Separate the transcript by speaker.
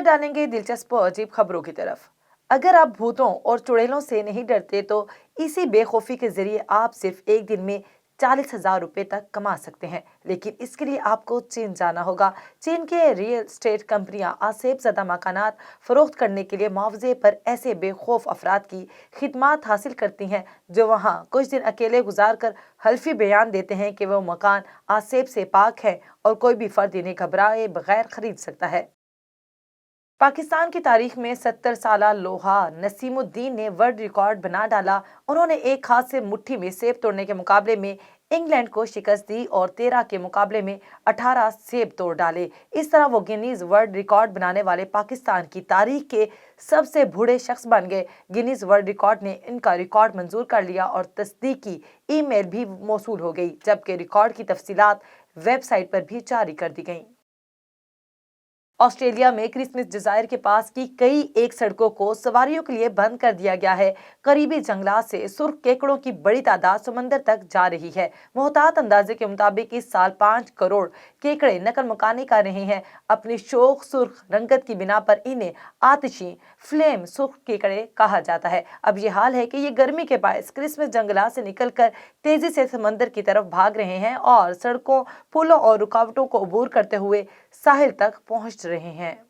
Speaker 1: डालेंगे दिलचस्प और अजीब खबरों की तरफ। अगर आप भूतों और चुड़ैलों से नहीं डरते तो इसी बेखौफी के जरिए आप सिर्फ एक दिन में 40,000 रुपए तक कमा सकते हैं। लेकिन इसके लिए आपको चीन जाना होगा। चीन के रियल एस्टेट कंपनियां आसेब ज़दा मकानात फरोख्त करने के लिए मुआवजे पर ऐसे बेखौफ अफराद की खिदमात हासिल करती हैं जो वहां कुछ दिन अकेले गुजार कर हल्फी बयान देते हैं कि वो मकान आसेब से पाक है और कोई भी फर्द इन्हें घबराए बगैर खरीद सकता है। पाकिस्तान की तारीख में 70 साला लोहा नसीमुद्दीन ने वर्ल्ड रिकॉर्ड बना डाला। उन्होंने एक हाथ से मुट्ठी में सेब तोड़ने के मुकाबले में इंग्लैंड को शिकस्त दी और 13 के मुकाबले में 18 सेब तोड़ डाले। इस तरह वो गिनीज वर्ल्ड रिकॉर्ड बनाने वाले पाकिस्तान की तारीख के सबसे बूढ़े शख्स बन गए। गिनीज वर्ल्ड रिकॉर्ड ने इनका रिकॉर्ड मंजूर कर लिया और तस्दीकी ईमेल भी मौसूल हो गई, जबकि रिकॉर्ड की तफसीलात वेबसाइट पर भी जारी कर दी गई। ऑस्ट्रेलिया में क्रिसमस जजायर के पास की कई एक सड़कों को सवारियों के लिए बंद कर दिया गया है। करीबी जंगलात से सुर्ख केकड़ों की बड़ी तादाद समंदर तक जा रही है। मोहतात अंदाजे के मुताबिक इस साल 5 करोड़ केकड़े नकल मकानी कर रहे हैं। अपनी शोख सुर्ख रंगत की बिना पर इन्हें आतिशी फ्लेम सुर्ख केकड़े कहा जाता है। अब ये हाल है कि ये गर्मी के बायस क्रिसमस जंगलात से निकलकर तेजी से समंदर की तरफ भाग रहे हैं और सड़कों, पुलों और रुकावटों को अबूर करते हुए साहिल तक पहुंच रहे हैं।